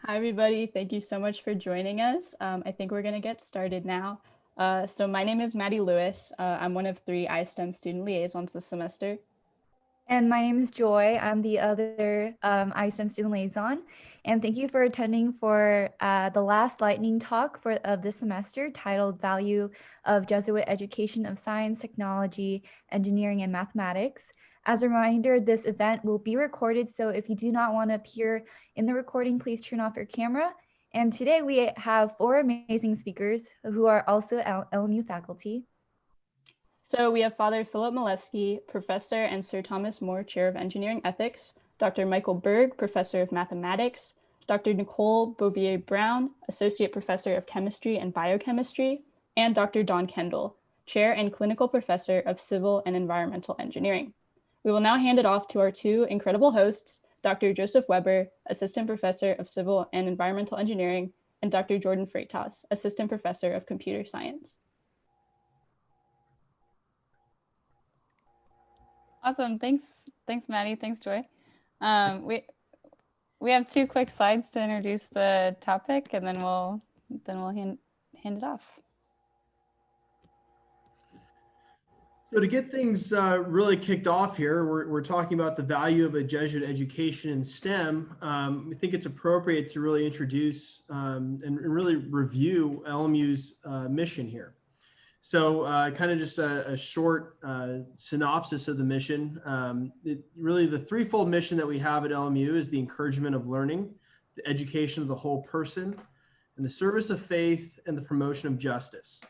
Hi, everybody. Thank you so much for joining us. I think we're going to get started now. So my name is Maddie Lewis. I'm one of 3 iSTEM student liaisons this semester. And my name is Joy. I'm the other ISTEM student liaison. And thank you for attending for the last lightning talk of this semester titled Value of Jesuit Education of Science, Technology, Engineering, and Mathematics. As a reminder, this event will be recorded, so if you do not want to appear in the recording, please turn off your camera. And today we have 4 amazing speakers who are also LMU faculty. So we have Father Philip Molesky, Professor and Sir Thomas More Chair of Engineering Ethics, Dr. Michael Berg, Professor of Mathematics, Dr. Nicole Bouvier-Brown, Associate Professor of Chemistry and Biochemistry, and Dr. Don Kendall, Chair and Clinical Professor of Civil and Environmental Engineering. We will now hand it off to our 2 incredible hosts, Dr. Joseph Weber, Assistant Professor of Civil and Environmental Engineering, and Dr. Jordan Freitas, Assistant Professor of Computer Science. Awesome. Thanks, Maddie. Thanks, Joy. We have 2 quick slides to introduce the topic, and then we'll hand it off. So to get things really kicked off here, we're talking about the value of a Jesuit education in STEM. We think it's appropriate to really introduce and really review LMU's mission here. So kind of just a short synopsis of the mission. Really the threefold mission that we have at LMU is the encouragement of learning, the education of the whole person, and the service of faith and the promotion of justice.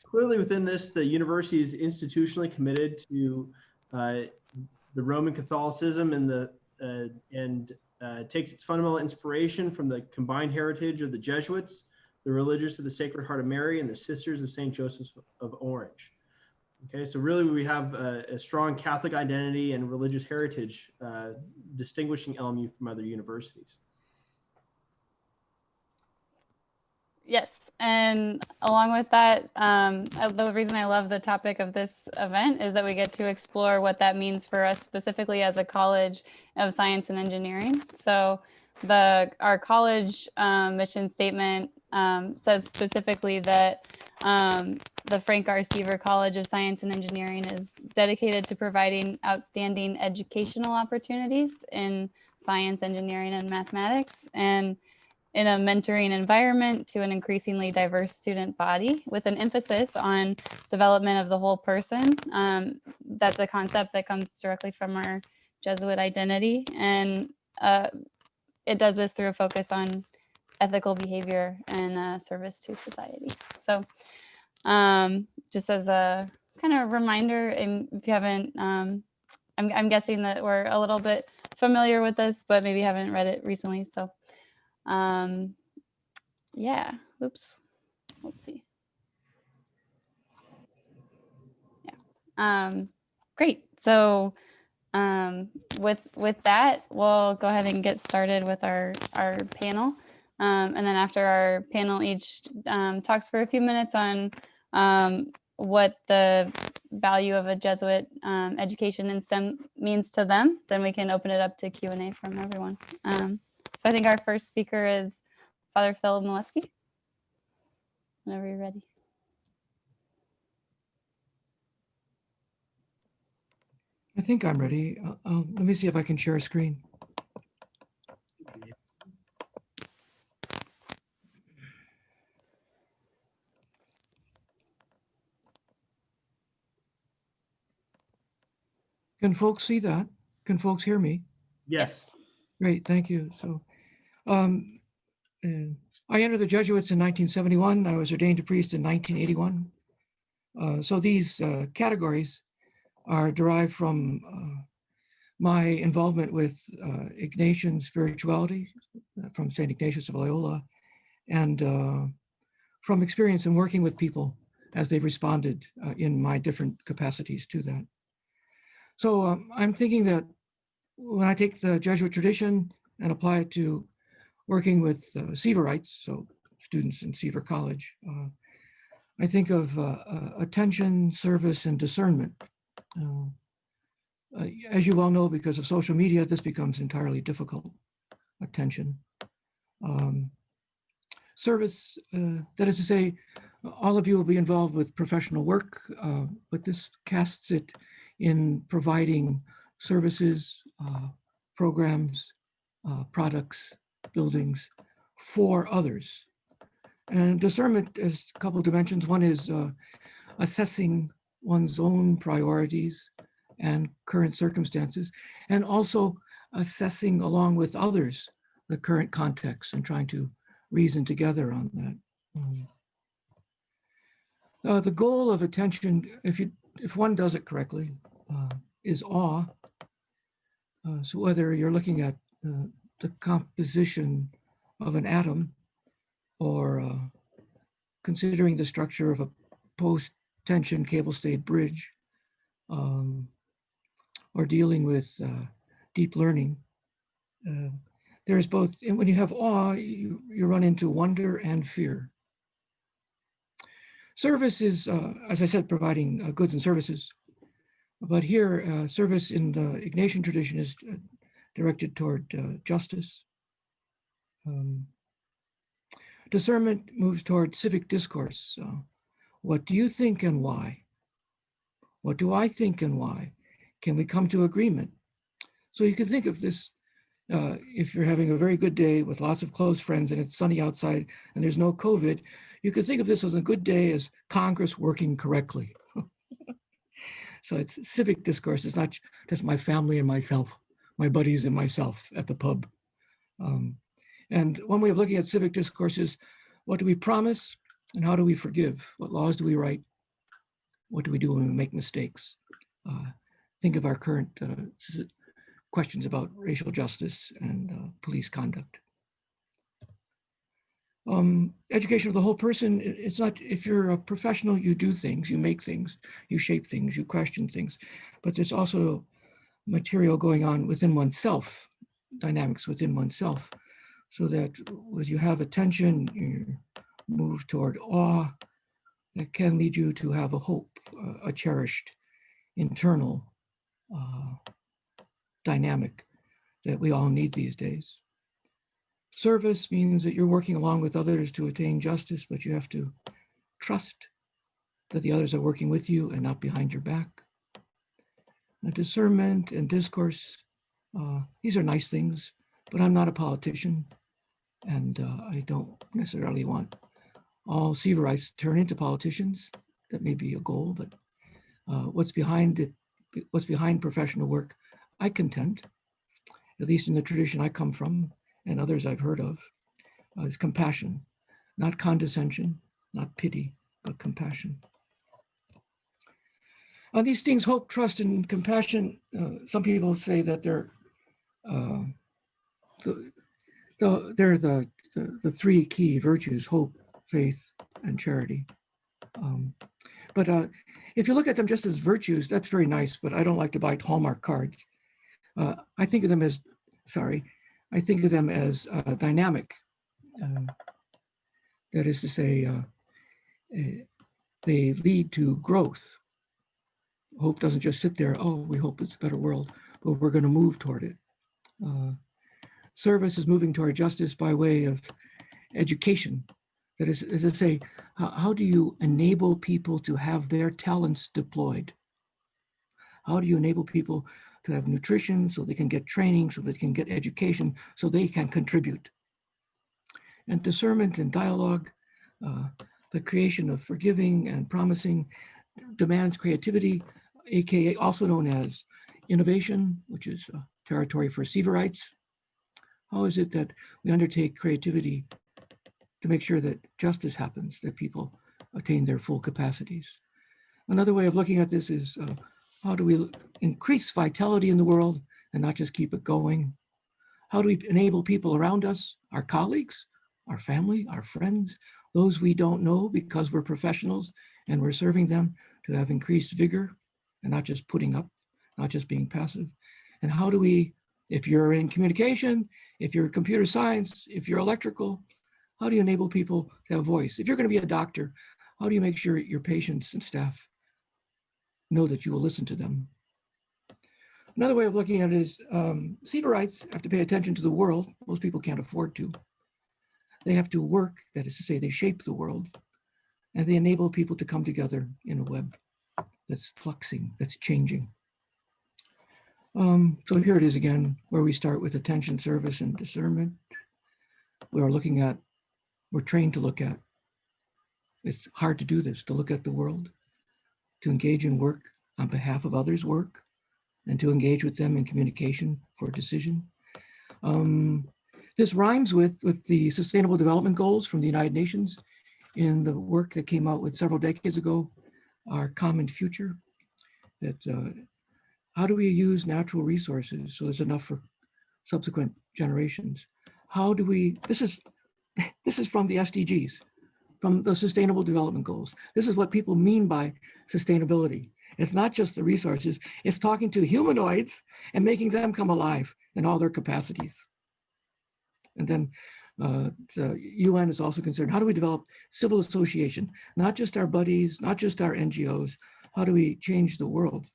Clearly within this, the university is institutionally committed to the Roman Catholicism and takes its fundamental inspiration from the combined heritage of the Jesuits, the Religious of the Sacred Heart of Mary, and the Sisters of St. Joseph of Orange. Okay, so really we have a strong Catholic identity and religious heritage distinguishing LMU from other universities. Yes, and along with that, the reason I love the topic of this event is that we get to explore what that means for us specifically as a College of Science and Engineering. So our college mission statement says specifically that the Frank R. Seaver College of Science and Engineering is dedicated to providing outstanding educational opportunities in science, engineering, and mathematics, and in a mentoring environment to an increasingly diverse student body with an emphasis on development of the whole person. That's a concept that comes directly from our Jesuit identity. And it does this through a focus on ethical behavior and service to society. So just as a kind of reminder, if you haven't, I'm guessing that we're a little bit familiar with this, but maybe haven't read it recently. So yeah, oops, let's see. Yeah, great. So with that, we'll go ahead and get started with our panel. And then after our panel each talks for a few minutes on what the value of a Jesuit education in STEM means to them, then we can open it up to Q&A from everyone. So I think our first speaker is Father Phil Molesky. Whenever you're ready. I think I'm ready. Let me see if I can share a screen. Can folks see that? Can folks hear me? Yes. Great, thank you. So I entered the Jesuits in 1971. I was ordained a priest in 1981. So these categories are derived from my involvement with Ignatian spirituality from St. Ignatius of Loyola, and from experience in working with people as they've responded in my different capacities to that. So I'm thinking that when I take the Jesuit tradition and apply it to working with Seaverites, so students in Seaver College, I think of attention, service, and discernment. As you well know, because of social media, this becomes entirely difficult. Attention. Um, Service, that is to say, all of you will be involved with professional work, but this casts it in providing services, programs, products, buildings for others. And discernment has a couple of dimensions. One is assessing one's own priorities and current circumstances, and also assessing along with others the current context and trying to reason together on that. The goal of attention, if one does it correctly, is awe. So whether you're looking at the composition of an atom or considering the structure of a post-tension cable-stayed bridge, or dealing with deep learning, there's both, and when you have awe, you run into wonder and fear. Service is, as I said, providing goods and services. But here, service in the Ignatian tradition is directed toward justice. Discernment moves toward civic discourse. What do you think and why? What do I think and why? Can we come to agreement? So you can think of this, if you're having a very good day with lots of close friends and it's sunny outside and there's no COVID, you could think of this as a good day as Congress working correctly. So it's civic discourse. It's not just my family and myself, my buddies and myself at the pub. And one way of looking at civic discourse is, what do we promise and how do we forgive? What laws do we write? What do we do when we make mistakes? Think of our current questions about racial justice and police conduct. Education of the whole person, it's not, if you're a professional, you do things, you make things, you shape things, you question things, but there's also material going on within oneself, dynamics within oneself, so that as you have attention, you move toward awe, that can lead you to have a hope, a cherished internal dynamic that we all need these days. Service means that you're working along with others to attain justice, but you have to trust that the others are working with you and not behind your back. Discernment and discourse, these are nice things, but I'm not a politician, and I don't necessarily want all Sieverites to turn into politicians. That may be a goal, but what's behind it, what's behind professional work, I contend, at least in the tradition I come from and others I've heard of, is compassion, not condescension, not pity, but compassion. These things, hope, trust, and compassion, some people say that they're the three key virtues: hope, faith, and charity. But if you look at them just as virtues, that's very nice, but I don't like to buy Hallmark cards. I think of them as, dynamic. That is to say, they lead to growth. Hope doesn't just sit there, oh, we hope it's a better world, but we're going to move toward it. Service is moving toward justice by way of education. That is, as I say, how do you enable people to have their talents deployed? How do you enable people to have nutrition so they can get training, so they can get education, so they can contribute? And discernment and dialogue, the creation of forgiving and promising demands creativity, aka also known as innovation, which is territory for Sieverites. How is it that we undertake creativity to make sure that justice happens, that people attain their full capacities? Another way of looking at this is how do we increase vitality in the world and not just keep it going? How do we enable people around us, our colleagues, our family, our friends, those we don't know because we're professionals and we're serving them, to have increased vigor and not just putting up, not just being passive? And how do we, if you're in communication, if you're computer science, if you're electrical, how do you enable people to have voice? If you're going to be a doctor, how do you make sure your patients and staff know that you will listen to them? Another way of looking at it is Sieverites have to pay attention to the world. Most people can't afford to. They have to work, that is to say, they shape the world, and they enable people to come together in a web that's fluxing, that's changing. So here it is again, where we start with attention, service, and discernment. We're trained to look at. It's hard to do this, to look at the world, to engage in work on behalf of others' work, and to engage with them in communication for decision. This rhymes with the Sustainable Development Goals from the United Nations in the work that came out with several decades ago, Our Common Future, that how do we use natural resources so there's enough for subsequent generations? How do we, this is from the SDGs, from the Sustainable Development Goals. This is what people mean by sustainability. It's not just the resources, it's talking to humanoids and making them come alive in all their capacities. And then the UN is also concerned, how do we develop civil association? Not just our buddies, not just our NGOs, how do we change the world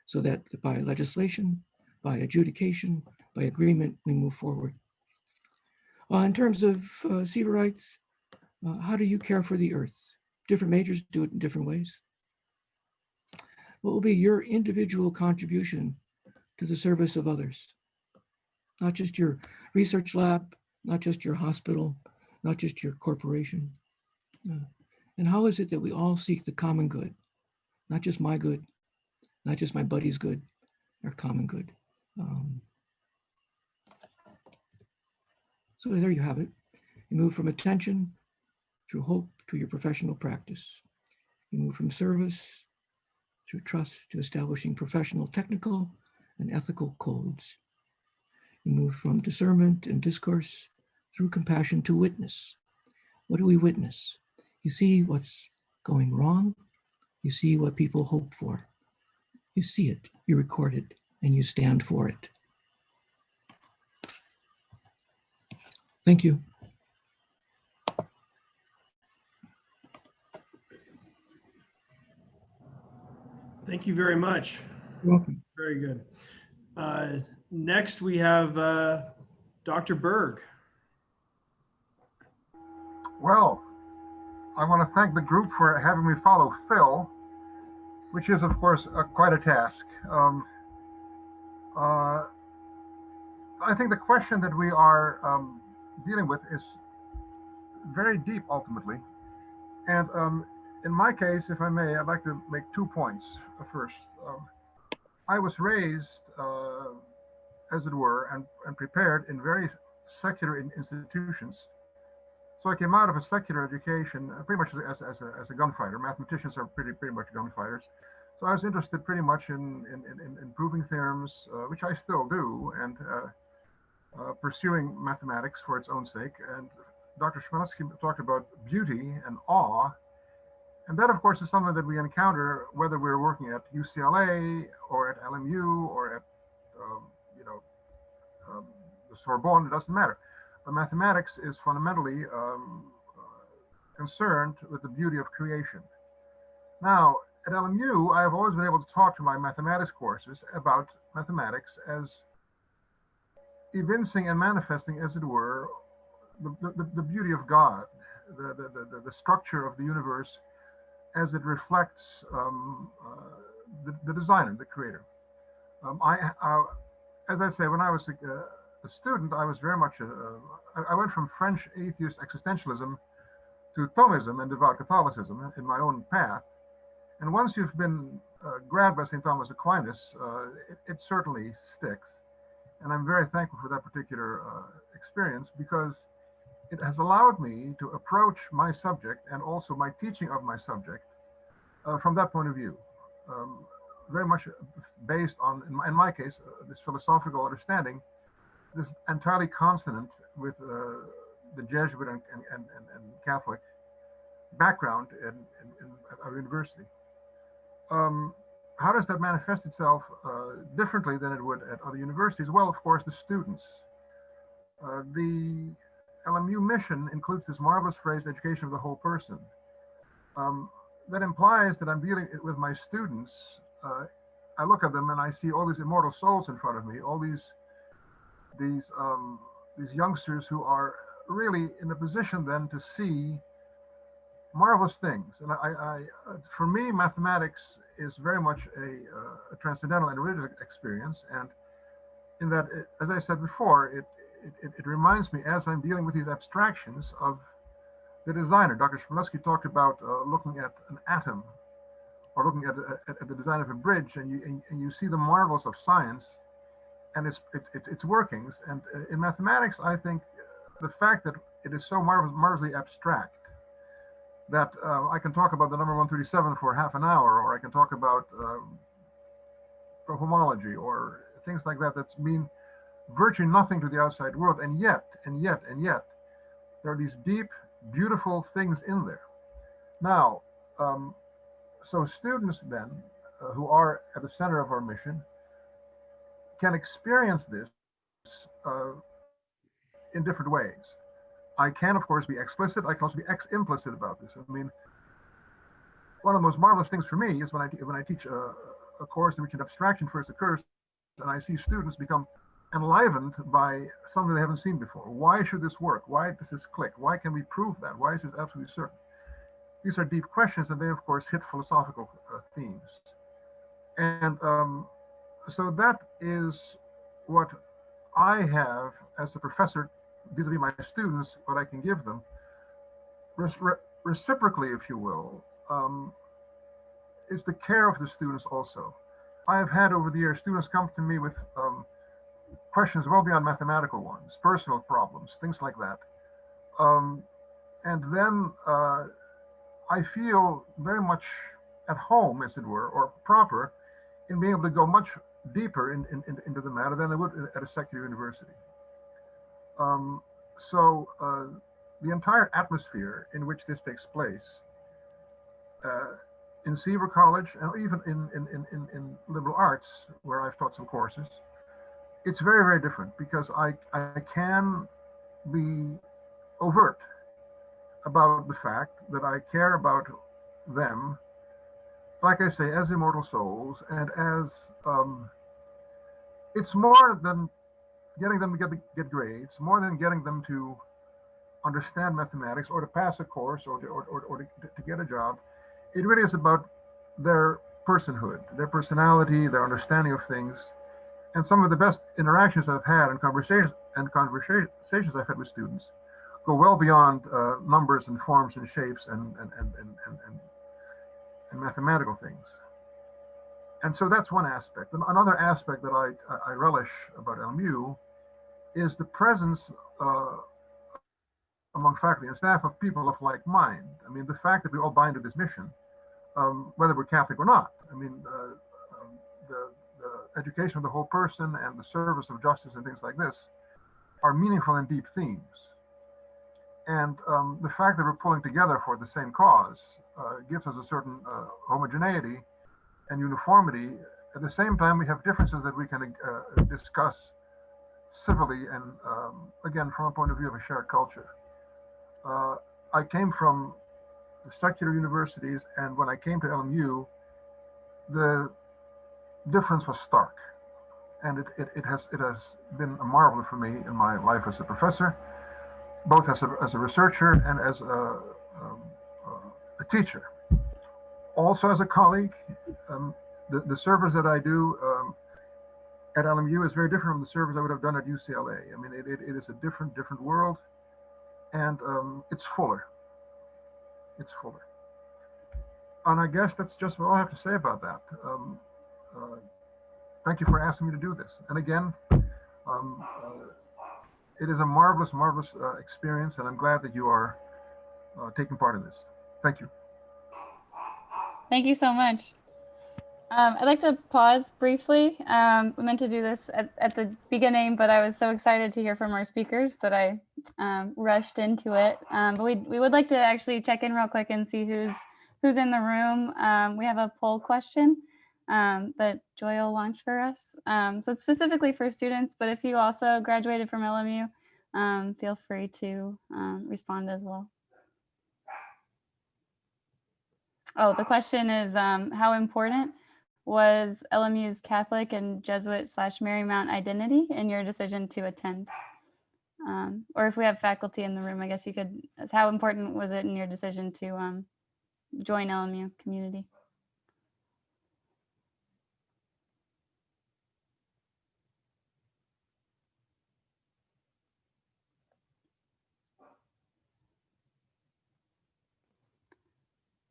so that by legislation, by adjudication, by agreement, we move forward. In terms of civil rights, how do you care for the earth? Different majors do it in different ways. What will be your individual contribution to the service of others? Not just your research lab, not just your hospital, not just your corporation. And how is it that we all seek the common good? Not just my good, not just my buddy's good, our common good. So there you have it. You move from attention through hope to your professional practice. You move from service through trust to establishing professional, technical, and ethical codes. You move from discernment and discourse through compassion to witness. What do we witness? You see what's going wrong. You see what people hope for. You see it, you record it, and you stand for it. Thank you. Thank you very much. You're welcome. Very good. Next, we have Dr. Berg. Well, I want to thank the group for having me follow Phil, which is, of course, quite a task. I think the question that we are dealing with is very deep, ultimately. And in my case, if I may, I'd like to make 2 points. First, I was raised, as it were, and prepared in very secular institutions. So I came out of a secular education pretty much as a gunfighter. Mathematicians are pretty much gunfighters. So I was interested pretty much in proving theorems, which I still do, and pursuing mathematics for its own sake. And Dr. Chmielewski talked about beauty and awe. And that, of course, is something that we encounter whether we're working at UCLA or at LMU or at the Sorbonne. It doesn't matter. But mathematics is fundamentally concerned with the beauty of creation. Now, at LMU, I have always been able to talk to my mathematics courses about mathematics as evincing and manifesting, as it were, the beauty of God, the structure of the universe as it reflects the designer, the creator. As I say, when I was a student, I was very much, I went from French atheist existentialism to Thomism and devout Catholicism in my own path. And once you've been grabbed by St. Thomas Aquinas, it certainly sticks. And I'm very thankful for that particular experience, because it has allowed me to approach my subject and also my teaching of my subject from that point of view. Very much based on, in my case, this philosophical understanding, this entirely consonant with the Jesuit and Catholic background in our university. How does that manifest itself differently than it would at other universities? Well, of course, the students. The LMU mission includes this marvelous phrase, education of the whole person. That implies that I'm dealing with my students. I look at them and I see all these immortal souls in front of me, all these youngsters who are really in a position then to see marvelous things. And for me, mathematics is very much a transcendental and religious experience. And in that, as I said before, it reminds me, as I'm dealing with these abstractions, of the designer. Dr. Chmielewski talked about looking at an atom, or looking at the design of a bridge, and you see the marvels of science and its workings. And in mathematics, I think the fact that it is so marvelously abstract that I can talk about the number 137 for half an hour, or I can talk about homology or things like that mean virtually nothing to the outside world, and yet there are these deep, beautiful things in there. Now, so students then, who are at the center of our mission, can experience this in different ways. I can, of course, be explicit. I can also be implicit about this. I mean, one of the most marvelous things for me is when I teach a course in which an abstraction first occurs, and I see students become enlivened by something they haven't seen before. Why should this work? Why does this click? Why can we prove that? Why is this absolutely certain? These are deep questions, and they, of course, hit philosophical themes. And so that is what I have as a professor vis-a-vis my students, what I can give them. Reciprocally, if you will, is the care of the students also. I have had over the years students come to me with questions well beyond mathematical ones, personal problems, things like that. And then I feel very much at home, as it were, or proper, in being able to go much deeper into the matter than I would at a secular university. So the entire atmosphere in which this takes place, in Seaver College, and even in liberal arts, where I've taught some courses, it's very, very different, because I can be overt about the fact that I care about them, like I say, as immortal souls, and as it's more than getting them to get grades, more than getting them to understand mathematics or to pass a course or to get a job. It really is about their personhood, their personality, their understanding of things. And some of the best interactions I've had and conversations I've had with students go well beyond numbers and forms and shapes and mathematical things. And so that's one aspect. And another aspect that I relish about LMU is the presence among faculty and staff of people of like mind. I mean, the fact that we all buy into this mission, whether we're Catholic or not. I mean, the education of the whole person and the service of justice and things like this are meaningful and deep themes. And the fact that we're pulling together for the same cause gives us a certain homogeneity and uniformity. At the same time, we have differences that we can discuss civilly and, again, from a point of view of a shared culture. I came from the secular universities, and when I came to LMU, the difference was stark. And it has been a marvel for me in my life as a professor, both as a researcher and as a teacher. Also as a colleague, the service that I do at LMU is very different from the service I would have done at UCLA. I mean, it is a different world, and it's fuller. It's fuller. And I guess that's just what I have to say about that. Thank you for asking me to do this. And again, it is a marvelous, marvelous experience, and I'm glad that you are taking part in this. Thank you. Thank you so much. I'd like to pause briefly. We meant to do this at the beginning, but I was so excited to hear from our speakers that I rushed into it. But we would like to actually check in real quick and see who's in the room. We have a poll question that Joy will launch for us. So it's specifically for students, but if you also graduated from LMU, feel free to respond as well. Oh, the question is, how important was LMU's Catholic and Jesuit / Marymount identity in your decision to attend? Or if we have faculty in the room, I guess you could, how important was it in your decision to join LMU community?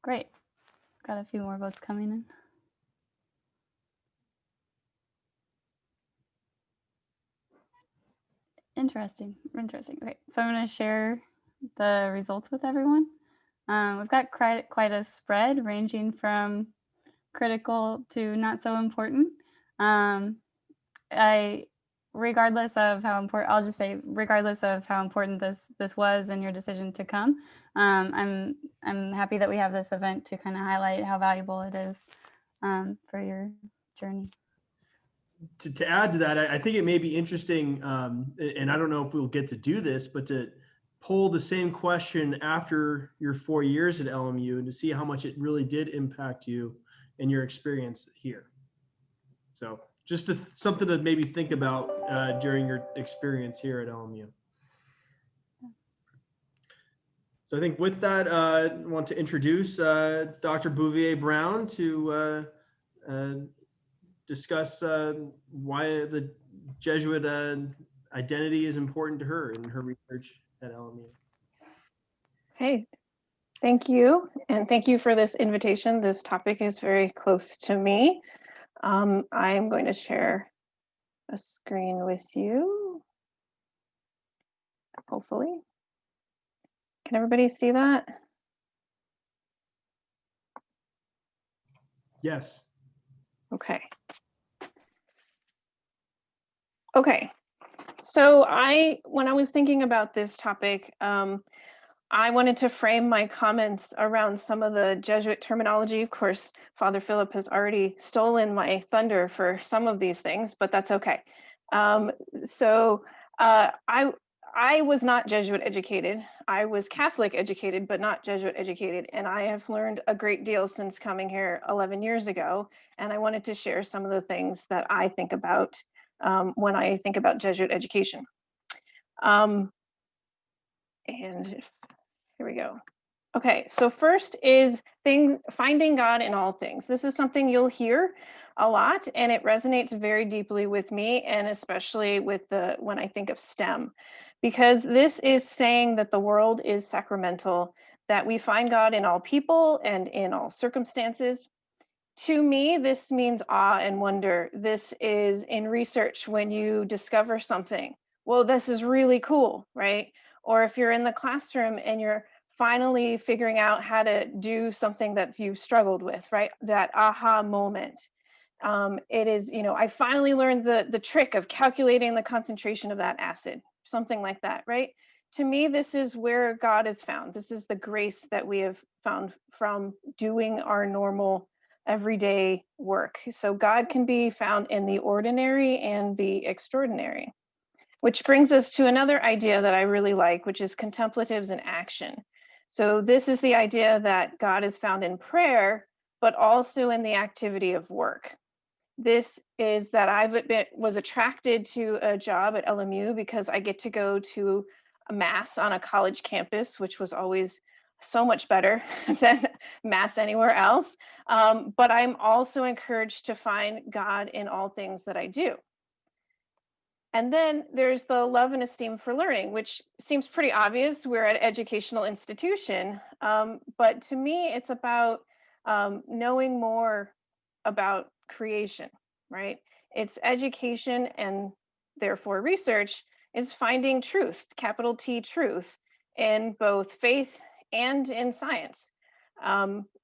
Great. Got a few more votes coming in. Interesting. Okay, so I'm going to share the results with everyone. We've got quite a spread ranging from critical to not so important. Regardless of how important, I'll just say, regardless of how important this was in your decision to come, I'm happy that we have this event to kind of highlight how valuable it is for your journey. To add to that, I think it may be interesting, and I don't know if we'll get to do this, but to poll the same question after your 4 years at LMU and to see how much it really did impact you and your experience here. So just something to maybe think about during your experience here at LMU. So I think with that, I want to introduce Dr. Bouvier-Brown to discuss why the Jesuit identity is important to her in her research at LMU. Okay, thank you. And thank you for this invitation. This topic is very close to me. I am going to share a screen with you, hopefully. Can everybody see that? Yes. Okay. Okay, so when I was thinking about this topic, I wanted to frame my comments around some of the Jesuit terminology. Of course, Father Philip has already stolen my thunder for some of these things, but that's okay. I was not Jesuit educated. I was Catholic educated, but not Jesuit educated. And I have learned a great deal since coming here 11 years ago. And I wanted to share some of the things that I think about when I think about Jesuit education. And here we go. Okay, so first is finding God in all things. This is something you'll hear a lot, and it resonates very deeply with me, and especially with when I think of STEM, because this is saying that the world is sacramental, that we find God in all people and in all circumstances. To me, this means awe and wonder. This is in research when you discover something. Well, this is really cool, right? Or if you're in the classroom and you're finally figuring out how to do something that you've struggled with, right? That aha moment. It is, I finally learned the trick of calculating the concentration of that acid, something like that, right? To me, this is where God is found. This is the grace that we have found from doing our normal everyday work. So God can be found in the ordinary and the extraordinary, which brings us to another idea that I really like, which is contemplatives in action. So this is the idea that God is found in prayer, but also in the activity of work. This is that was attracted to a job at LMU because I get to go to a mass on a college campus, which was always so much better than mass anywhere else. But I'm also encouraged to find God in all things that I do. And then there's the love and esteem for learning, which seems pretty obvious. We're at an educational institution, but to me, it's about knowing more about creation, right? It's education and therefore research is finding truth, capital T truth, in both faith and in science.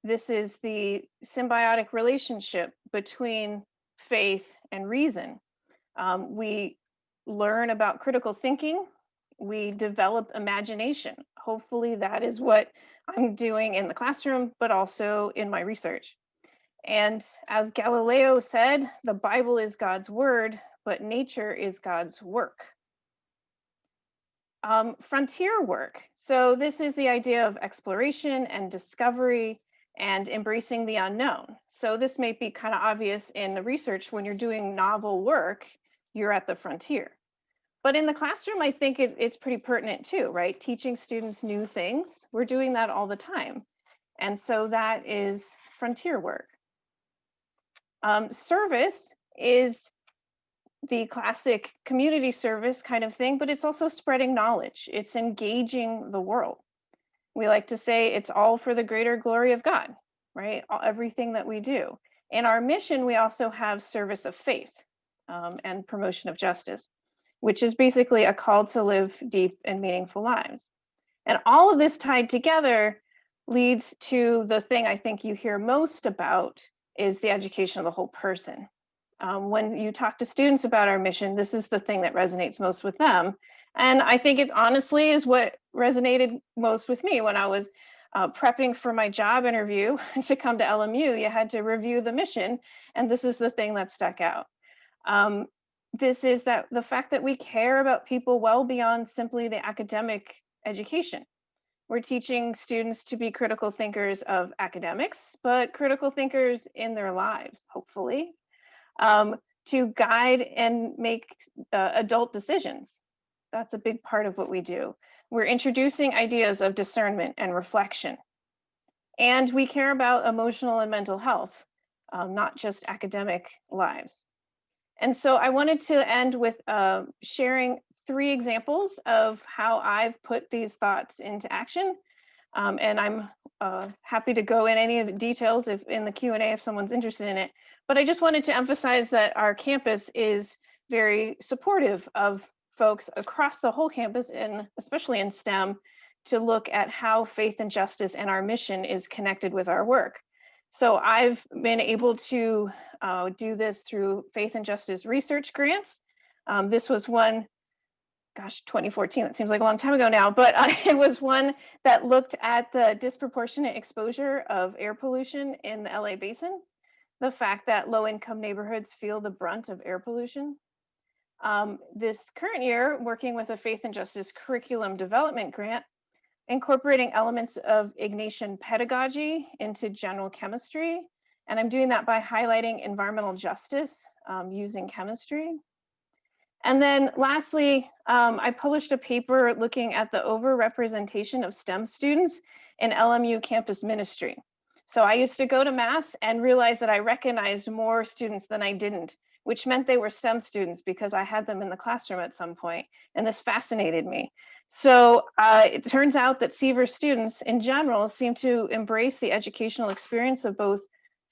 This is the symbiotic relationship between faith and reason. We learn about critical thinking, we develop imagination. Hopefully that is what I'm doing in the classroom, but also in my research. And as Galileo said, the Bible is God's word, but nature is God's work. Frontier work. So this is the idea of exploration and discovery and embracing the unknown. So this may be kind of obvious in the research when you're doing novel work, you're at the frontier. But in the classroom, I think it's pretty pertinent too, right? Teaching students new things. We're doing that all the time. And so that is frontier work. Service is the classic community service kind of thing, but it's also spreading knowledge. It's engaging the world. We like to say it's all for the greater glory of God, right? Everything that we do. In our mission, we also have service of faith and promotion of justice, which is basically a call to live deep and meaningful lives. And all of this tied together leads to the thing I think you hear most about is the education of the whole person. When you talk to students about our mission, this is the thing that resonates most with them. And I think it honestly is what resonated most with me when I was prepping for my job interview to come to LMU. You had to review the mission, and this is the thing that stuck out. This is that the fact that we care about people well beyond simply the academic education. We're teaching students to be critical thinkers of academics, but critical thinkers in their lives, hopefully, to guide and make adult decisions. That's a big part of what we do. We're introducing ideas of discernment and reflection. And we care about emotional and mental health, not just academic lives. And so I wanted to end with sharing 3 examples of how I've put these thoughts into action. And I'm happy to go in any of the details if in the Q&A if someone's interested in it. But I just wanted to emphasize that our campus is very supportive of folks across the whole campus, and especially in STEM, to look at how faith and justice and our mission is connected with our work. So I've been able to do this through faith and justice research grants. This was one, gosh, 2014, that seems like a long time ago now, but it was one that looked at the disproportionate exposure of air pollution in the LA basin, the fact that low-income neighborhoods feel the brunt of air pollution. This current year, working with a faith and justice curriculum development grant, incorporating elements of Ignatian pedagogy into general chemistry. And I'm doing that by highlighting environmental justice using chemistry. And then lastly, I published a paper looking at the overrepresentation of STEM students in LMU campus ministry. So I used to go to Mass and realize that I recognized more students than I didn't, which meant they were STEM students because I had them in the classroom at some point, and this fascinated me. So it turns out that Seaver students in general seem to embrace the educational experience of both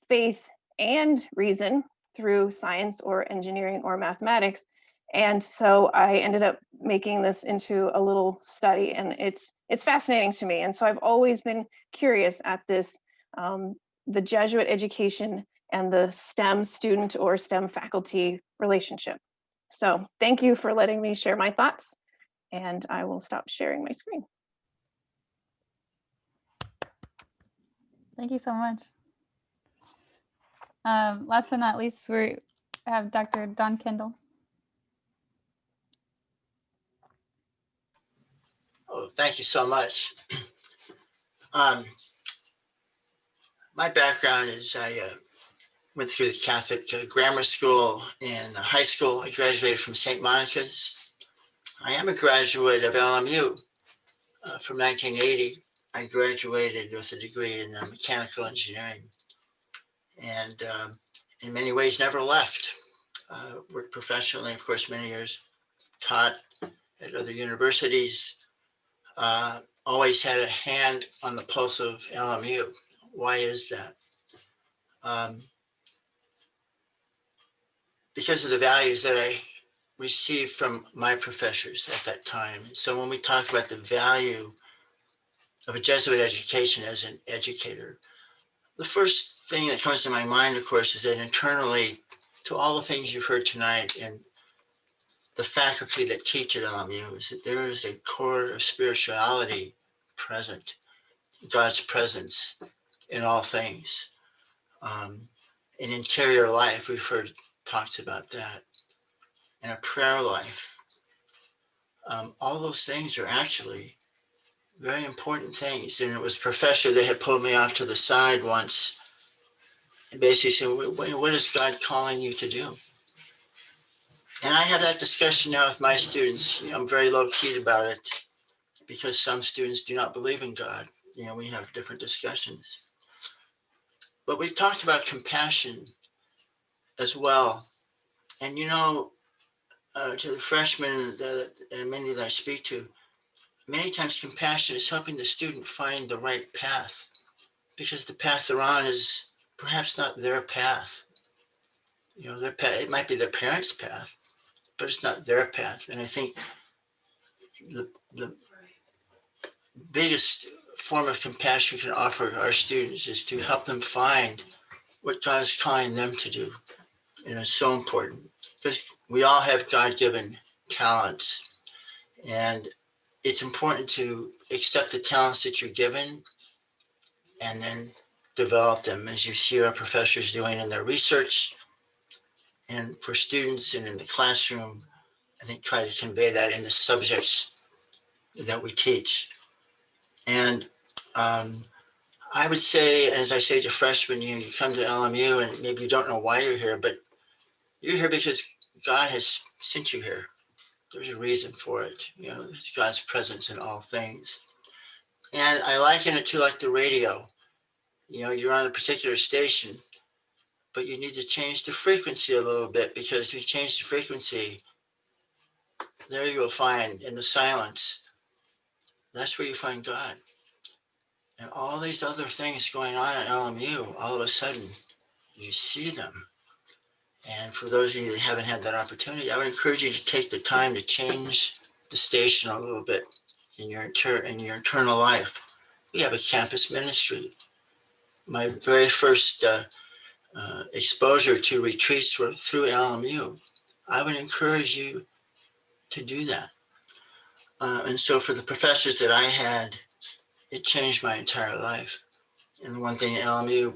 faith and reason through science or engineering or mathematics. And so I ended up making this into a little study, and it's fascinating to me. And so I've always been curious at this, the Jesuit education and the STEM student or STEM faculty relationship. So thank you for letting me share my thoughts, and I will stop sharing my screen. Thank you so much. Last but not least, we have Dr. Don Kendall. Oh, thank you so much. My background is I went through the Catholic grammar school and high school. I graduated from St. Monica's. I am a graduate of LMU from 1980. I graduated with a degree in mechanical engineering, and in many ways never left. Worked professionally, of course, many years, taught at other universities, always had a hand on the pulse of LMU. Why is that? Because of the values that I received from my professors at that time. So when we talk about the value of a Jesuit education as an educator, the first thing that comes to my mind, of course, is that internally, to all the things you've heard tonight and the faculty that teach at LMU, is that there is a core of spirituality present, God's presence in all things. An interior life, we've heard talks about that, and a prayer life. All those things are actually very important things. And it was a professor that had pulled me off to the side once and basically said, what is God calling you to do? And I have that discussion now with my students. I'm very low key about it because some students do not believe in God. We have different discussions. But we've talked about compassion as well. And to the freshmen and many that I speak to, many times compassion is helping the student find the right path, because the path they're on is perhaps not their path. Their path, it might be their parents' path, but it's not their path. And I think the biggest form of compassion we can offer our students is to help them find what God is calling them to do. And it's so important because we all have God-given talents, and it's important to accept the talents that you're given and then develop them, as you see our professors doing in their research. And for students and in the classroom, I think try to convey that in the subjects that we teach. And I would say, as I say to freshmen, you come to LMU and maybe you don't know why you're here, but you're here because God has sent you here. There's a reason for it. It's God's presence in all things. And I liken it to like the radio. You're on a particular station, but you need to change the frequency a little bit, because if you change the frequency, there you will find in the silence, that's where you find God. And all these other things going on at LMU, all of a sudden, you see them. And for those of you that haven't had that opportunity, I would encourage you to take the time to change the station a little bit in your internal life. We have a campus ministry. My very first exposure to retreats were through LMU. I would encourage you to do that. And so for the professors that I had, it changed my entire life. And the one thing LMU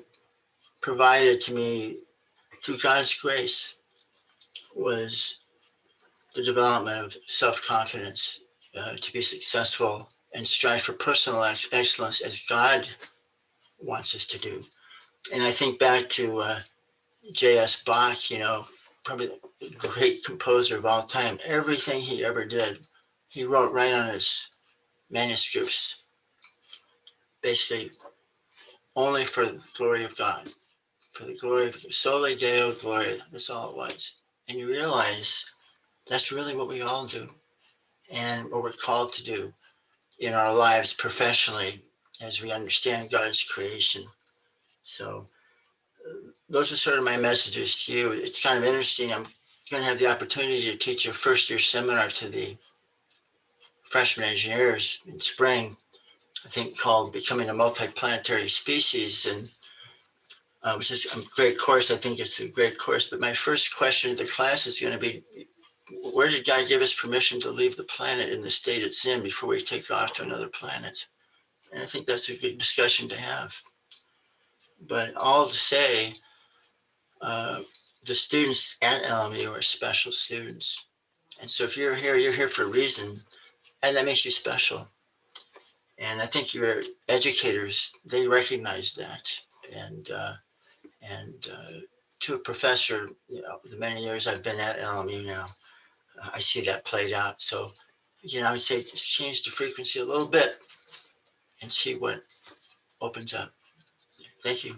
provided to me through God's grace was the development of self-confidence to be successful and strive for personal excellence as God wants us to do. And I think back to J.S. Bach, probably the great composer of all time. Everything he ever did, he wrote right on his manuscripts, basically only for the glory of God, for the glory of Soli Deo Gloria. That's all it was. And you realize that's really what we all do and what we're called to do in our lives professionally as we understand God's creation. So those are sort of my messages to you. It's kind of interesting. I'm going to have the opportunity to teach a first year seminar to the freshman engineers in spring, I think called Becoming a Multiplanetary Species, and which is a great course. I think it's a great course. But my first question to the class is going to be, where did God give us permission to leave the planet in the state it's in before we take off to another planet? And I think that's a good discussion to have. But all to say, the students at LMU are special students. And so if you're here for a reason, and that makes you special. And I think your educators, they recognize that. And to a professor, the many years I've been at LMU now, I see that played out. So, I would say just change the frequency a little bit and see what opens up. Thank you.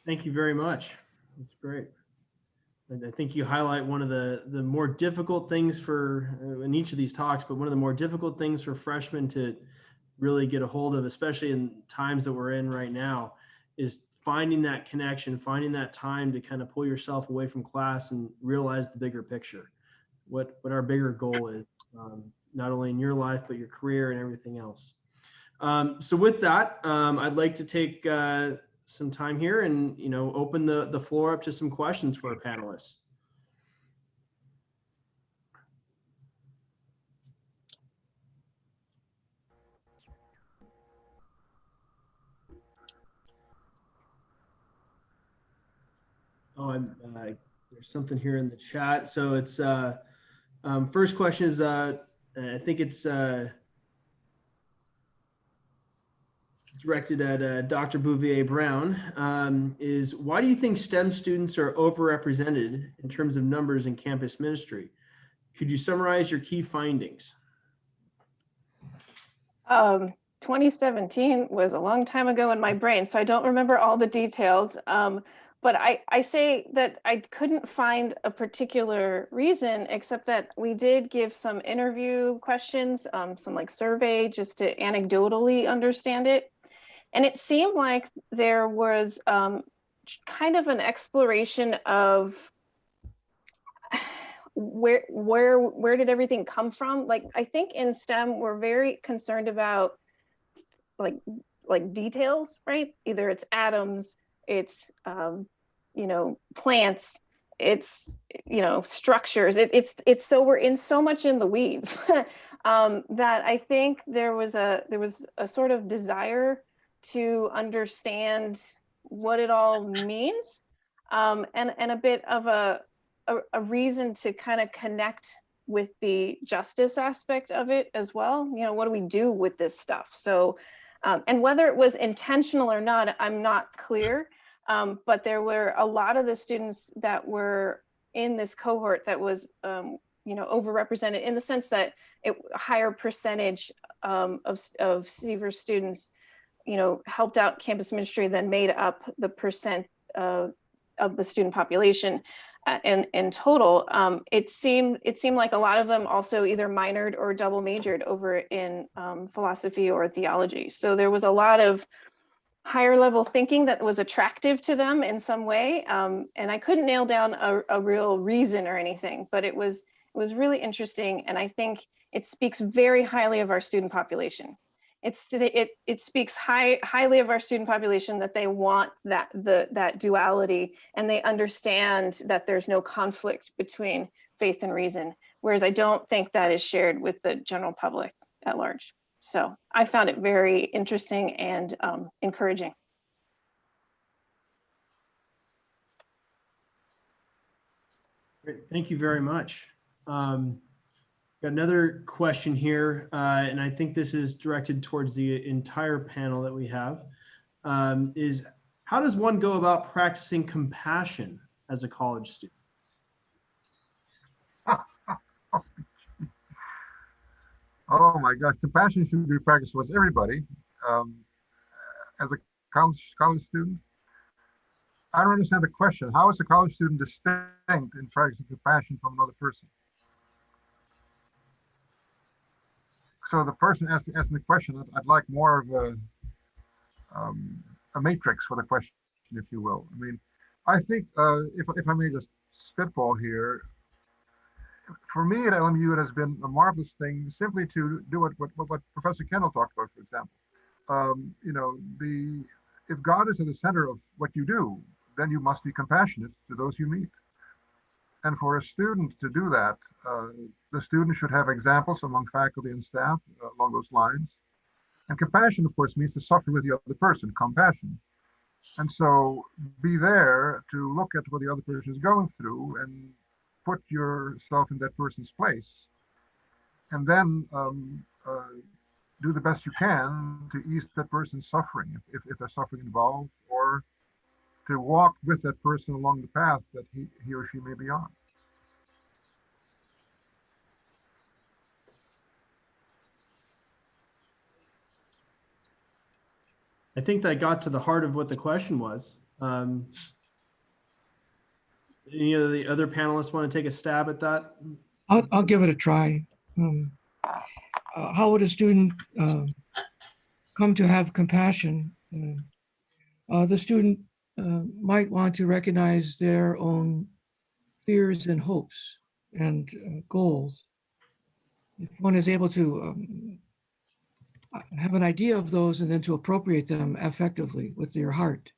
Thank you very much. That's great. And I think you highlight one of the more difficult things in each of these talks, but one of the more difficult things for freshmen to really get a hold of, especially in times that we're in right now, is finding that connection, finding that time to kind of pull yourself away from class and realize the bigger picture, what our bigger goal is, not only in your life, but your career and everything else. So with that, I'd like to take some time here and open the floor up to some questions for our panelists. Oh, there's something here in the chat. So it's first question is I think it's directed at Dr. Bouvier-Brown, is why do you think STEM students are overrepresented in terms of numbers in campus ministry? Could you summarize your key findings? 2017 was a long time ago in my brain, so I don't remember all the details. But I say that I couldn't find a particular reason, except that we did give some interview questions, some like survey, just to anecdotally understand it. And it seemed like there was kind of an exploration of where did everything come from? Like, I think in STEM, we're very concerned about like details, right? Either it's atoms, it's plants, it's structures. It's so we're in so much in the weeds that I think there was a sort of desire to understand what it all means, and a bit of a reason to kind of connect with the justice aspect of it as well. What do we do with this stuff? So, and whether it was intentional or not, I'm not clear. But there were a lot of the students that were in this cohort that was, overrepresented in the sense that a higher percentage of Seaver students, helped out campus ministry than made up the percent of the student population. In total, it seemed like a lot of them also either minored or double majored over in philosophy or theology. So there was a lot of higher level thinking that was attractive to them in some way. And I couldn't nail down a real reason or anything, but it was really interesting. And I think it speaks very highly of our student population. It speaks highly of our student population that they want that duality, and they understand that there's no conflict between faith and reason. Whereas I don't think that is shared with the general public at large. So I found it very interesting and encouraging. Great. Thank you very much. Got another question here, and I think this is directed towards the entire panel that we have, is how does one go about practicing compassion as a college student? Oh my gosh, compassion should be practiced towards everybody. As a college student, I don't understand the question. How is a college student distinct in practicing compassion from another person? So the person asking the question, I'd like more of a matrix for the question, if you will. I mean, I think if I may just spitball here, for me at LMU, it has been a marvelous thing simply to do what Professor Kendall talked about, for example. If God is at the center of what you do, then you must be compassionate to those you meet. And for a student to do that, the student should have examples among faculty and staff along those lines. And compassion, of course, means to suffer with the other person, compassion. And so be there to look at what the other person is going through and put yourself in that person's place. And then do the best you can to ease that person's suffering, if there's suffering involved, or to walk with that person along the path that he or she may be on. I think that got to the heart of what the question was. Any of the other panelists want to take a stab at that? I'll give it a try. How would a student come to have compassion? The student might want to recognize their own fears and hopes and goals. If one is able to have an idea of those and then to appropriate them effectively with your heart,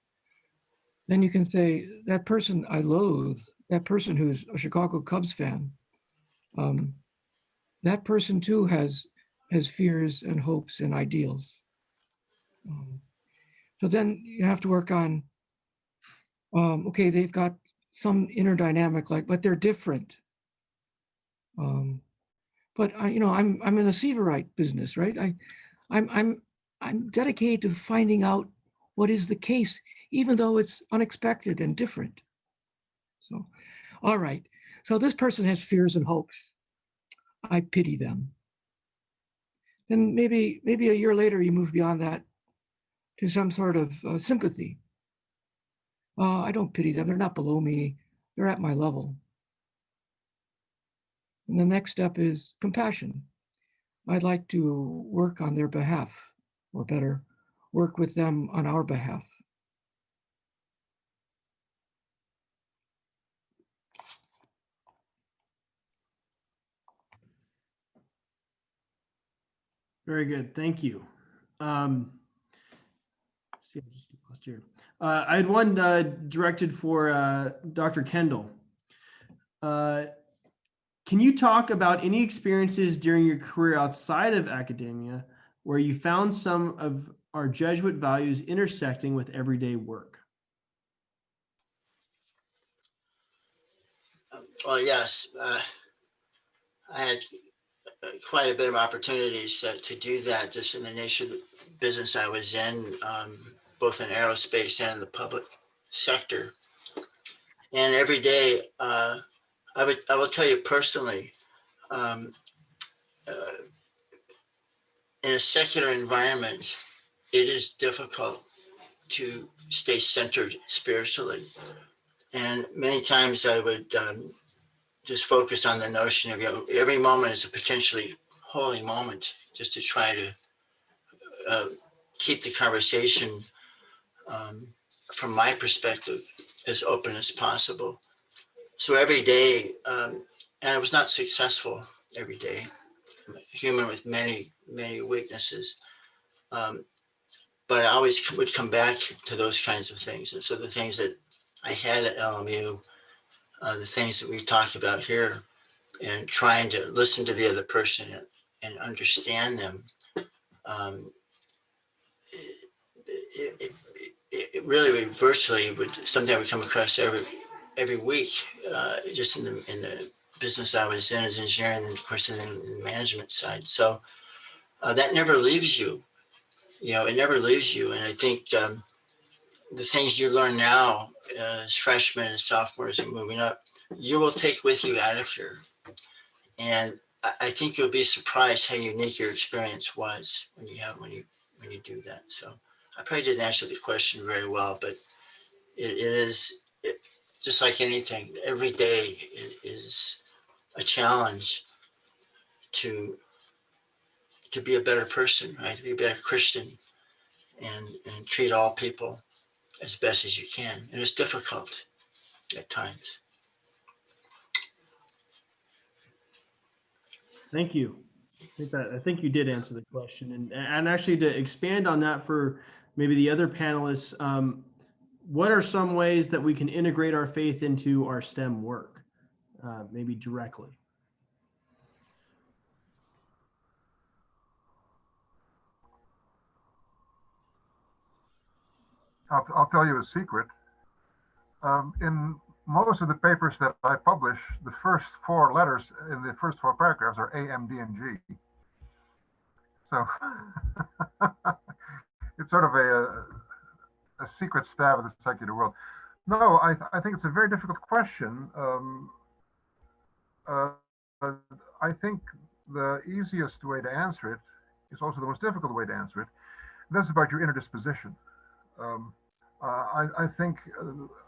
then you can say, that person I loathe, that person who's a Chicago Cubs fan, that person too has fears and hopes and ideals. So then you have to work on, okay, they've got some inner dynamic, but they're different. But I'm in the Seaverite business, right? I'm dedicated to finding out what is the case, even though it's unexpected and different. So, all right. So this person has fears and hopes. I pity them. Then maybe a year later, you move beyond that to some sort of sympathy. I don't pity them. They're not below me. They're at my level. And the next step is compassion. I'd like to work on their behalf, or better, work with them on our behalf. Very good. Thank you. Let's see, I just lost here. I had one directed for Dr. Kendall. Can you talk about any experiences during your career outside of academia where you found some of our Jesuit values intersecting with everyday work? Well, yes, I had quite a bit of opportunities to do that just in the nature of the business I was in, both in aerospace and in the public sector. And every day, I will tell you personally, in a secular environment, it is difficult to stay centered spiritually. And many times I would just focus on the notion of, every moment is a potentially holy moment, just to try to keep the conversation, from my perspective, as open as possible. So every day, and I was not successful every day. I'm a human with many, many weaknesses. But I always would come back to those kinds of things. And so the things that I had at LMU, the things that we talked about here, and trying to listen to the other person and understand them, it really would virtually would something I would come across every week, just in the business I was in as engineering, and of course in the management side. So that never leaves you. It never leaves you. And I think the things you learn now as freshmen and sophomores and moving up, you will take with you out of here. And I think you'll be surprised how unique your experience was when you do that. So I probably didn't answer the question very well, but it is just like anything. Every day is a challenge to be a better person, right? To be a better Christian, and treat all people as best as you can. And it's difficult at times. Thank you. I think you did answer the question. And actually, to expand on that for maybe the other panelists, what are some ways that we can integrate our faith into our STEM work, maybe directly? I'll tell you a secret. In most of the papers that I publish, the first four letters in the first four paragraphs are A, M, D, and G. So it's sort of a secret stab at the secular world. No, I think it's a very difficult question. I think the easiest way to answer it is also the most difficult way to answer it. That's about your inner disposition. I think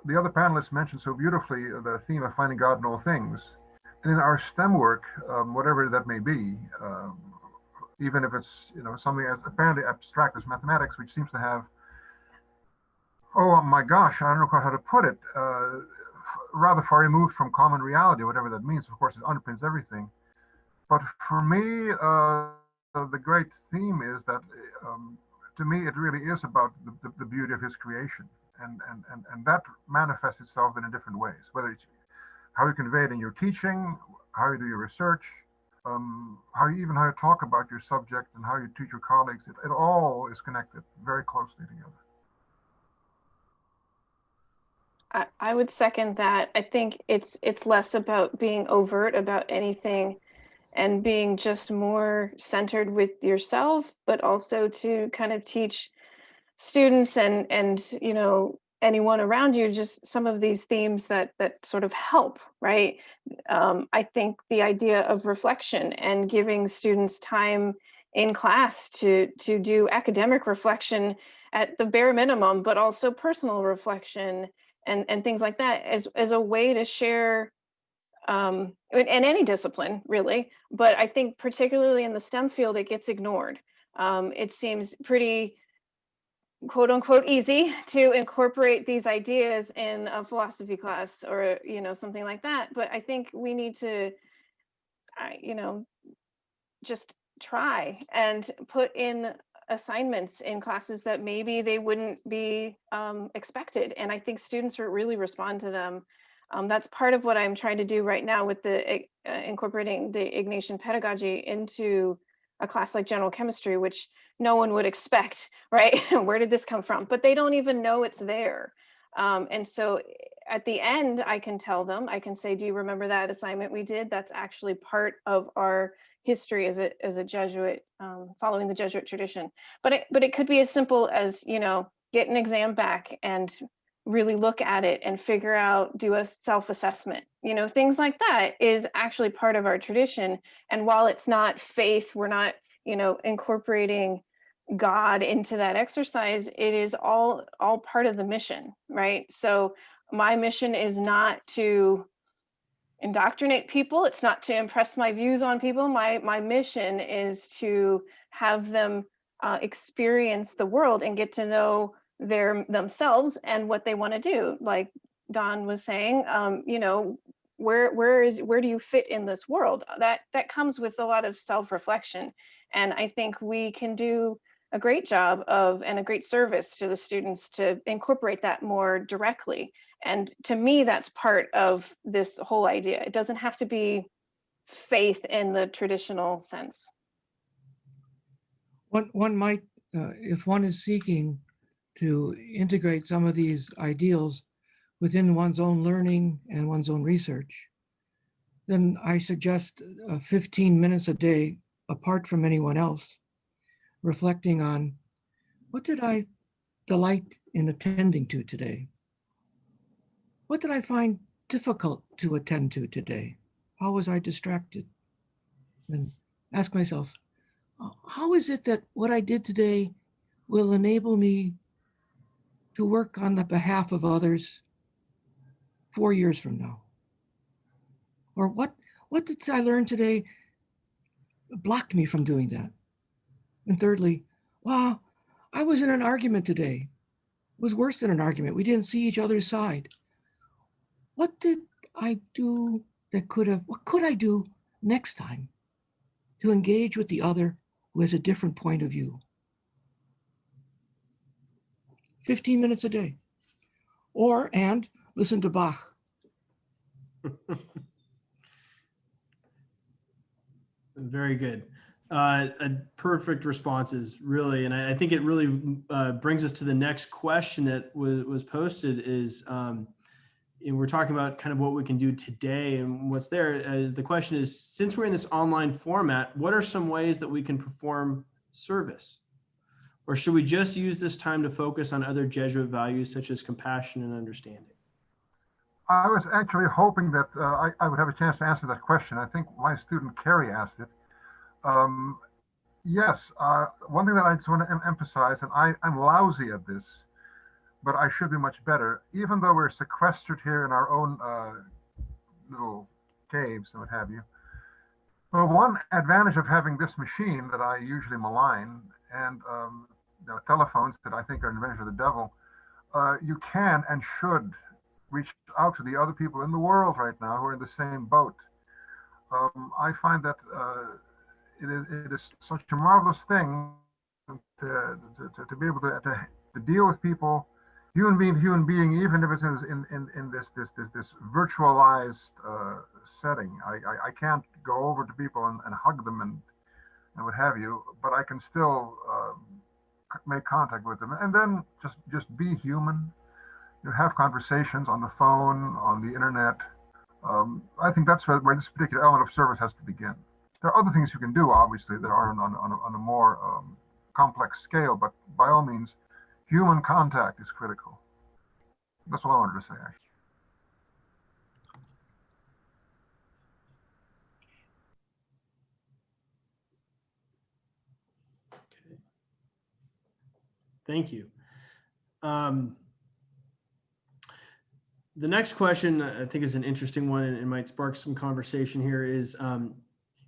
the other panelists mentioned so beautifully the theme of finding God in all things. And in our STEM work, whatever that may be, even if it's something as apparently abstract as mathematics, which seems to have, oh my gosh, I don't know how to put it, rather far removed from common reality, whatever that means. Of course, it underpins everything. But for me, the great theme is that, to me, it really is about the beauty of his creation. And that manifests itself in different ways, whether it's how you convey it in your teaching, how you do your research, how you talk about your subject and how you teach your colleagues. It all is connected very closely together. I would second that. I think it's less about being overt about anything and being just more centered with yourself, but also to kind of teach students and you know, anyone around you just some of these themes that sort of help, right? I think the idea of reflection and giving students time in class to do academic reflection at the bare minimum, but also personal reflection and things like that as a way to share in any discipline really, but I think particularly in the STEM field it gets ignored. It seems pretty quote unquote easy to incorporate these ideas in a philosophy class or you know something like that, but I think we need to you know just try and put in assignments in classes that maybe they wouldn't be expected, and I think students really respond to them. That's part of what I'm trying to do right now with the incorporating the Ignatian pedagogy into a class like general chemistry, which no one would expect, right? Where did this come from? But they don't even know it's there. And so at the end, I can tell them, I can say, do you remember that assignment we did? That's actually part of our history as a Jesuit, following the Jesuit tradition. But it could be as simple as, you know, get an exam back and really look at it and figure out, do a self-assessment, you know, things like that is actually part of our tradition. And while it's not faith, we're not, you know, incorporating God into that exercise, it is all part of the mission, right? So my mission is not to indoctrinate people, it's not to impress my views on people. My mission is to have them experience the world and get to know themselves and what they want to do. Like Don was saying, you know, where do you fit in this world? That comes with a lot of self-reflection, and I think we can do a great job of and a great service to the students to incorporate that more directly. And to me, that's part of this whole idea. It doesn't have to be faith in the traditional sense. One might, if one is seeking to integrate some of these ideals within one's own learning and one's own research, then I suggest 15 minutes a day apart from anyone else, reflecting on what did I delight in attending to today? What did I find difficult to attend to today? How was I distracted? And ask myself, how is it that what I did today will enable me to work on the behalf of others 4 years from now? Or what did I learn today blocked me from doing that? And thirdly, wow, I was in an argument today. It was worse than an argument. We didn't see each other's side. What did I do what could I do next time to engage with the other who has a different point of view? 15 minutes a day. And listen to Bach. Very good. Perfect responses, really. And I think it really brings us to the next question that was posted is, and we're talking about kind of what we can do today and what's there. The question is, since we're in this online format, what are some ways that we can perform service? Or should we just use this time to focus on other Jesuit values such as compassion and understanding? I was actually hoping that I would have a chance to answer that question. I think my student Carrie asked it. Yes, one thing that I just want to emphasize, and I'm lousy at this, but I should be much better, even though we're sequestered here in our own little caves and what have you. Well, one advantage of having this machine that I usually malign and the telephones that I think are an invention of the devil, you can and should reach out to the other people in the world right now who are in the same boat. I find that it is such a marvelous thing to be able to deal with people, human being to human being, even if it's in this virtualized setting. I can't go over to people and hug them and what have you, but I can still make contact with them, and then just be human. You have conversations on the phone, on the internet. I think that's where this particular element of service has to begin. There are other things you can do, obviously, that are on a more complex scale, but by all means, human contact is critical. That's all I wanted to say, actually. Okay. Thank you. The next question I think is an interesting one and might spark some conversation here is,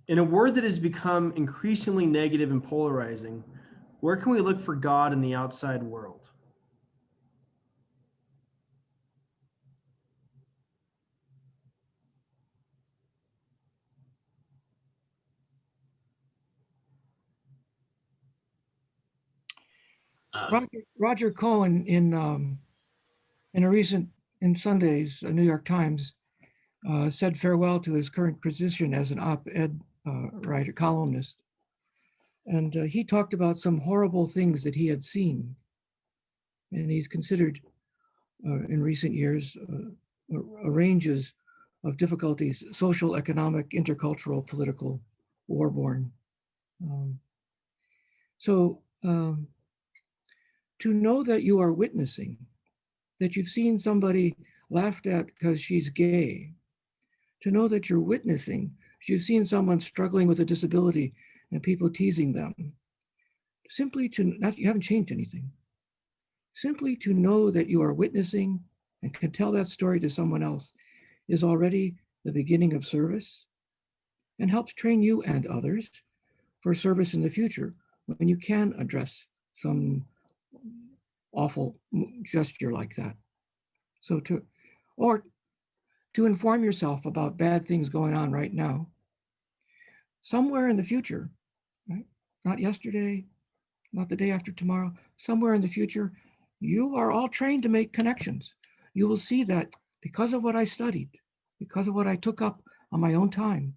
in a world that has become increasingly negative and polarizing, where can we look for God in the outside world? Roger Cohen in a recent in Sunday's New York Times said farewell to his current position as an op-ed writer, columnist. And he talked about some horrible things that he had seen. And he's considered in recent years ranges of difficulties, social, economic, intercultural, political, warborne. So to know that you are witnessing, that you've seen somebody laughed at because she's gay, to know that you're witnessing, you've seen someone struggling with a disability and people teasing them, simply to not, you haven't changed anything. Simply to know that you are witnessing and can tell that story to someone else is already the beginning of service and helps train you and others for service in the future when you can address some awful gesture like that. So to inform yourself about bad things going on right now, somewhere in the future, right? Not yesterday, not the day after tomorrow, somewhere in the future, you are all trained to make connections. You will see that because of what I studied, because of what I took up on my own time,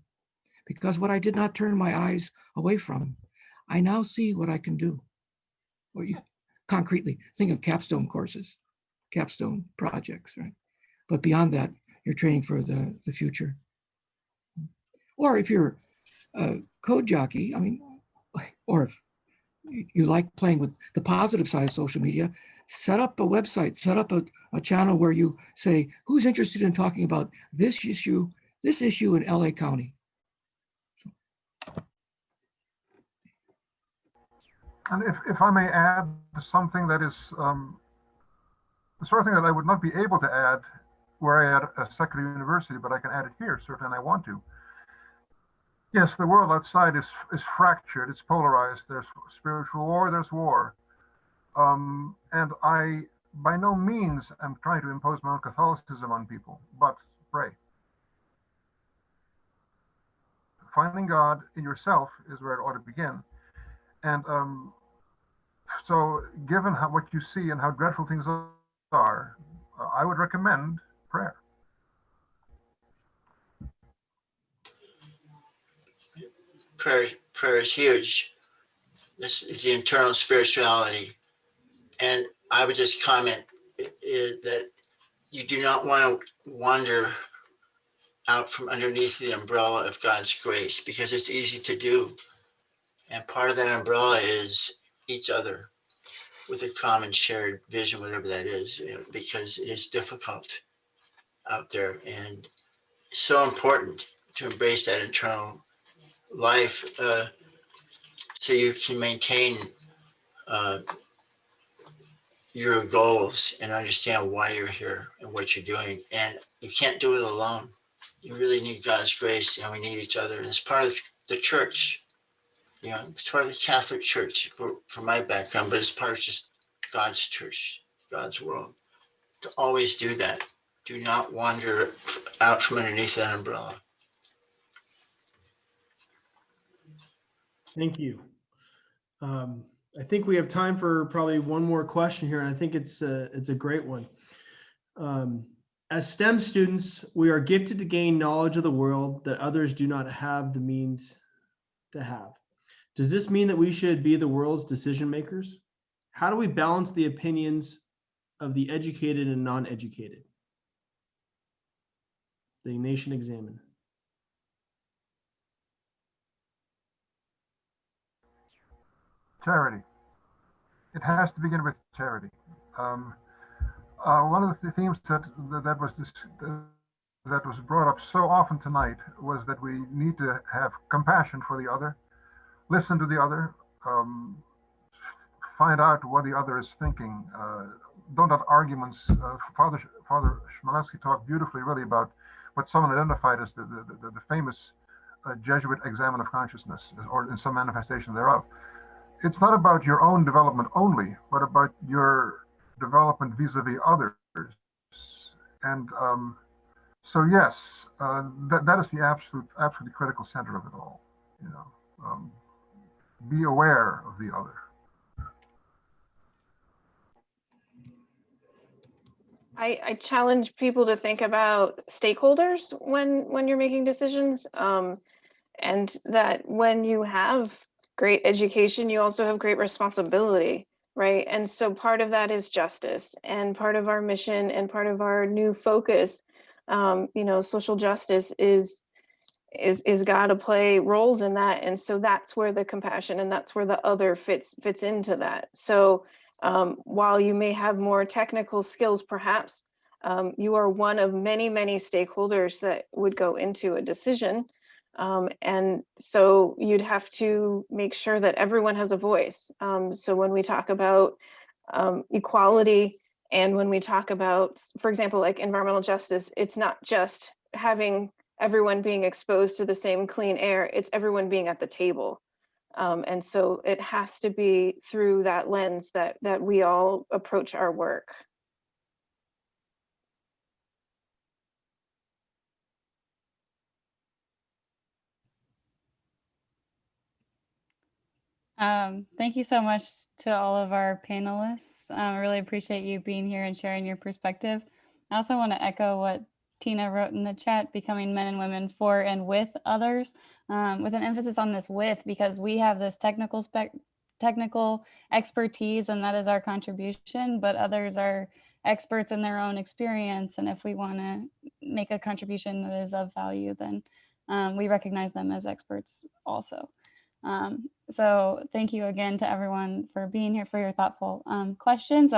because what I did not turn my eyes away from, I now see what I can do. Or you concretely think of capstone courses, capstone projects, right? But beyond that, you're training for the future. Or if you're a code jockey, I mean, or if you like playing with the positive side of social media, set up a website, set up a channel where you say, who's interested in talking about this issue in LA County? And if I may add something that is the sort of thing that I would not be able to add were I at a secular university, but I can add it here, certainly I want to. Yes, the world outside is fractured, it's polarized, there's spiritual war, there's war. And I, by no means, am trying to impose my own Catholicism on people, but pray. Finding God in yourself is where it ought to begin. And so given what you see and how dreadful things are, I would recommend prayer. Prayer is huge. This is the internal spirituality. And I would just comment is that you do not want to wander out from underneath the umbrella of God's grace, because it's easy to do. And part of that umbrella is each other with a common shared vision, whatever that is, because it is difficult out there. And it's so important to embrace that internal life so you can maintain your goals and understand why you're here and what you're doing. And you can't do it alone. You really need God's grace, and we need each other. And it's part of the church. It's part of the Catholic Church for my background, but it's part of just God's church, God's world. To always do that. Do not wander out from underneath that umbrella. Thank you. I think we have time for probably one more question here, and I think it's a great one. As STEM students, we are gifted to gain knowledge of the world that others do not have the means to have. Does this mean that we should be the world's decision makers? How do we balance the opinions of the educated and non-educated? The Nation Examine. charity. It has to begin with charity. One of the themes that was brought up so often tonight was that we need to have compassion for the other, listen to the other, find out what the other is thinking. Don't let arguments. Father Chmielewski talked beautifully, really, about what someone identified as the famous Jesuit examen of consciousness, or in some manifestation thereof. It's not about your own development only, but about your development vis-a-vis others. And so, yes, that is the absolutely critical center of it all. You know, be aware of the other. I challenge people to think about stakeholders when you're making decisions, and that when you have great education, you also have great responsibility, right? And so part of that is justice, and part of our mission and part of our new focus, social justice is got to play roles in that. And so that's where the compassion and that's where the other fits into that. So while you may have more technical skills, perhaps you are one of many stakeholders that would go into a decision. And so you'd have to make sure that everyone has a voice. So when we talk about equality, and when we talk about, for example, like environmental justice, it's not just having everyone being exposed to the same clean air, it's everyone being at the table. And so it has to be through that lens that we all approach our work. Thank you so much to all of our panelists. I really appreciate you being here and sharing your perspective. I also want to echo what Tina wrote in the chat, becoming men and women for and with others, with an emphasis on this with, because we have this technical expertise, and that is our contribution, but others are experts in their own experience. And if we want to make a contribution that is of value, then we recognize them as experts also. So thank you again to everyone for being here, for your thoughtful questions.